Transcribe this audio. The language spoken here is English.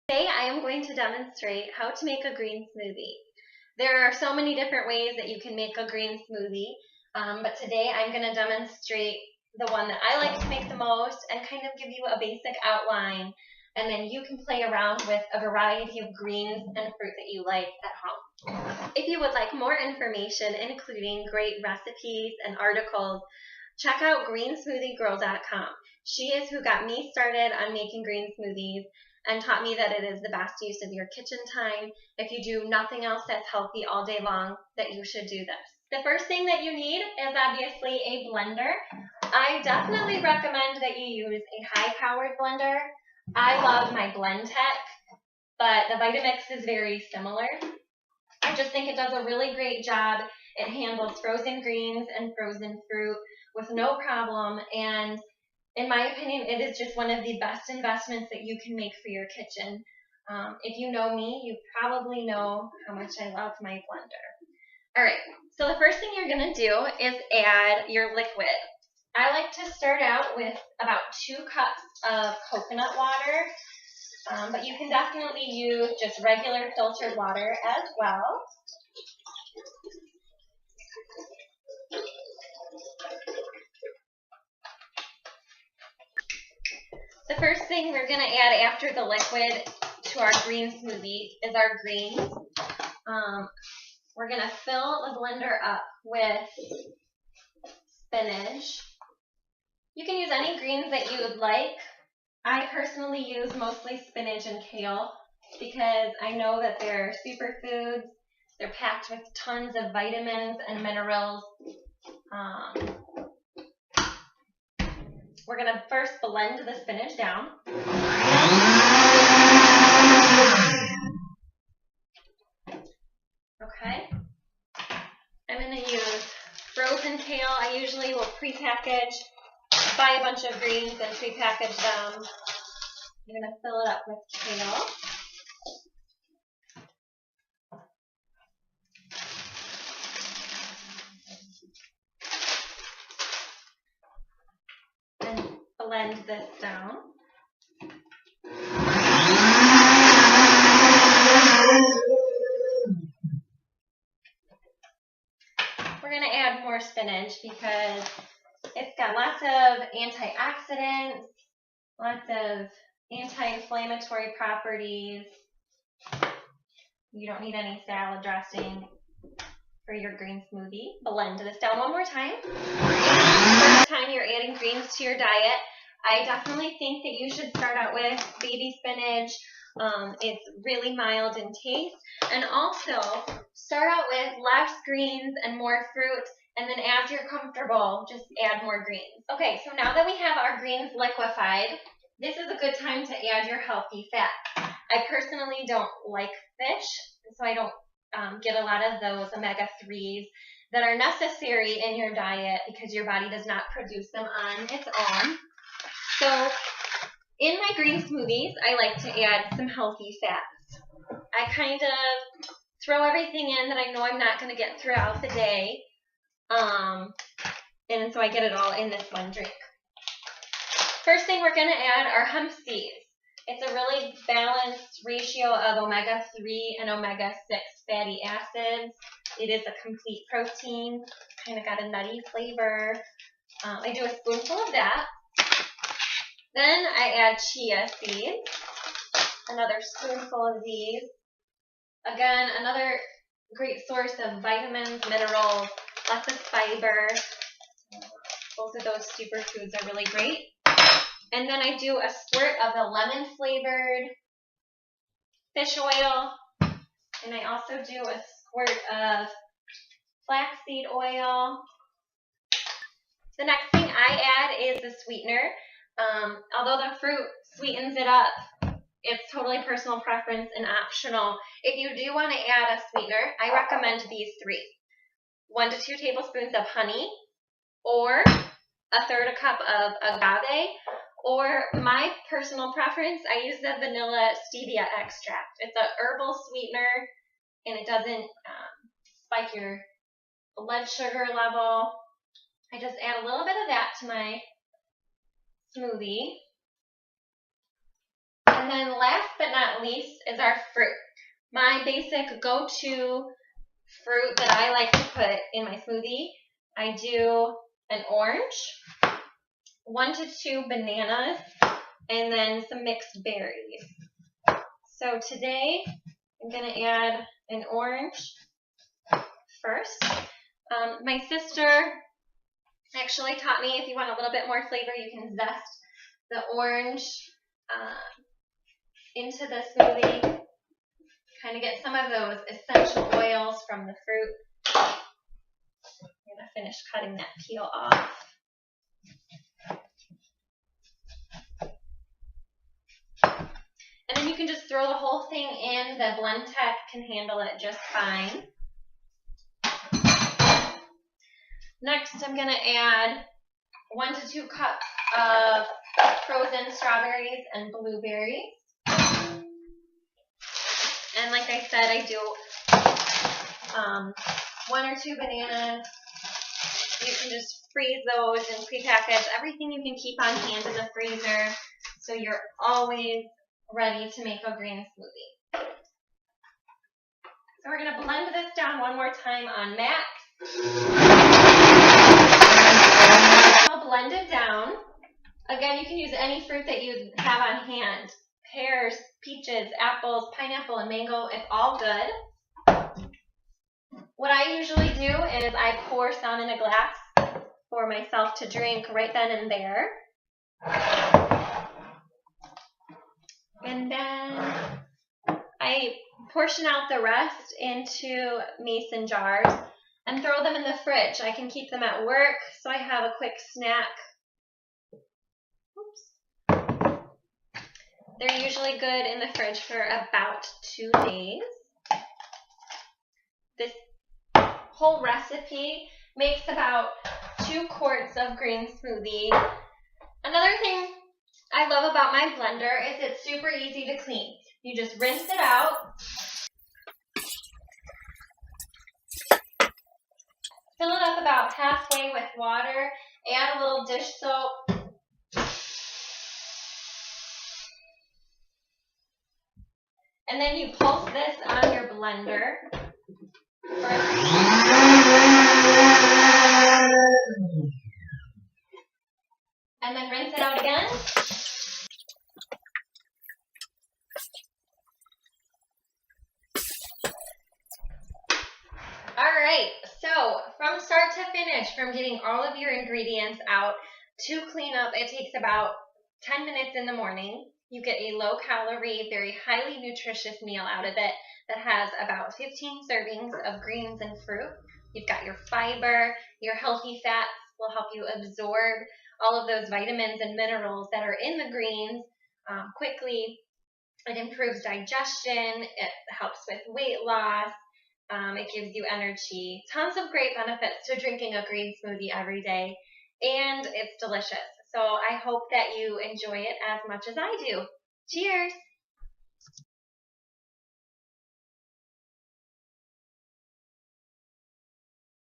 Today I am going to demonstrate how to make a green smoothie. There are so many different ways that you can make a green smoothie, but today I'm going to demonstrate the one that I like to make the most and kind of give you a basic outline, and then you can play around with a variety of greens and fruit that you like at home. If you would like more information, including great recipes and articles, check out greensmoothiegirl.com. She is who got me started on making green smoothies and taught me that it is the best use of your kitchen time. If you do nothing else that's healthy all day long, that you should do this. The first thing that you need is obviously a blender. I definitely recommend that you use a high-powered blender. I love my Blendtec, but the Vitamix is very similar. I just think it does a really great job. It handles frozen greens and frozen fruit with no problem, and in my opinion, it is just one of the best investments that you can make for your kitchen. If you know me, you probably know how much I love my blender. All right, so the first thing you're going to do is add your liquid. I like to start out with about 2 cups of coconut water, but you can definitely use just regular filtered water as well. The first thing we're going to add after the liquid to our green smoothie is our greens. We're going to fill the blender up with spinach. You can use any greens that you would like. I personally use mostly spinach and kale because I know that they're superfoods. They're packed with tons of vitamins and minerals. We're going to first blend the spinach down. Okay. I'm going to use frozen kale. I usually will pre-package, buy a bunch of greens and pre-package them. I'm going to fill it up with kale. And blend this down. We're going to add more spinach because it's got lots of antioxidants, lots of anti-inflammatory properties. You don't need any salad dressing for your green smoothie. Blend this down one more time. First time you're adding greens to your diet, I definitely think that you should start out with baby spinach. It's really mild in taste. And also, start out with less greens and more fruit, and then as you're comfortable, just add more greens. Okay, so now that we have our greens liquefied, this is a good time to add your healthy fats. I personally don't like fish, so I don't get a lot of those omega-3s that are necessary in your diet because your body does not produce them on its own. So in my green smoothies, I like to add some healthy fats. I kind of throw everything in that I know I'm not going to get throughout the day, and so I get it all in this one drink. First thing we're going to add are hemp seeds. It's a really balanced ratio of omega-3 and omega-6 fatty acids. It is a complete protein, kind of got a nutty flavor. I do a spoonful of that. Then I add chia seeds, another spoonful of these. Again, another great source of vitamins, minerals, lots of fiber. Both of those superfoods are really great. And then I do a squirt of the lemon-flavored fish oil. And I also do a squirt of flaxseed oil. The next thing I add is the sweetener. Although the fruit sweetens it up, it's totally personal preference and optional. If you do want to add a sweetener, I recommend these 3. 1 to 2 tablespoons of honey, or a 1/3 cup of agave, or my personal preference, I use the vanilla stevia extract. It's a herbal sweetener, and it doesn't spike your blood sugar level. I just add a little bit of that to my smoothie. And And then last but not least is our fruit. My basic go-to fruit that I like to put in my smoothie, I do an orange, 1 to 2 bananas, and then some mixed berries. So today I'm going to add an orange first. My sister actually taught me if you want a little bit more flavor, you can zest the orange into the smoothie. Kind of get some of those essential oils from the fruit. I'm going to finish cutting that peel off. And then you can just throw the whole thing in. The blend tech can handle it just fine. Next, I'm going to add 1 to 2 cups of frozen strawberries and blueberries. And like I said, I do 1 or 2 bananas. You can just freeze those and prepackage everything you can keep on hand in the freezer, so you're always ready to make a green smoothie. So we're going to blend this down one more time on max. I'll blend it down. Again, you can use any fruit that you have on hand. Pears, peaches, apples, pineapple, and mango. It's all good. What I usually do is I pour some in a glass for myself to drink right then and there. And then I portion out the rest into mason jars and throw them in the fridge. I can keep them at work, so I have a quick snack. Oops. They're usually good in the fridge for about 2 days. This whole recipe makes about 2 quarts of green smoothie. Another thing I love about my blender is it's super easy to clean. You just rinse it out. Fill it up about halfway with water. Add a little dish soap. And then you pulse this on your blender. And then rinse it out again. Alright, so from start to finish, from getting all of your ingredients out to clean up, it takes about 10 minutes in the morning. You get a low-calorie, very highly nutritious meal out of it that has about 15 servings of greens and fruit. You've got your fiber, your healthy fats will help you absorb all of those vitamins and minerals that are in the greens quickly. It improves digestion. It helps with weight loss. It gives you energy. Tons of great benefits to drinking a green smoothie every day, and it's delicious. So I hope that you enjoy it as much as I do. Cheers!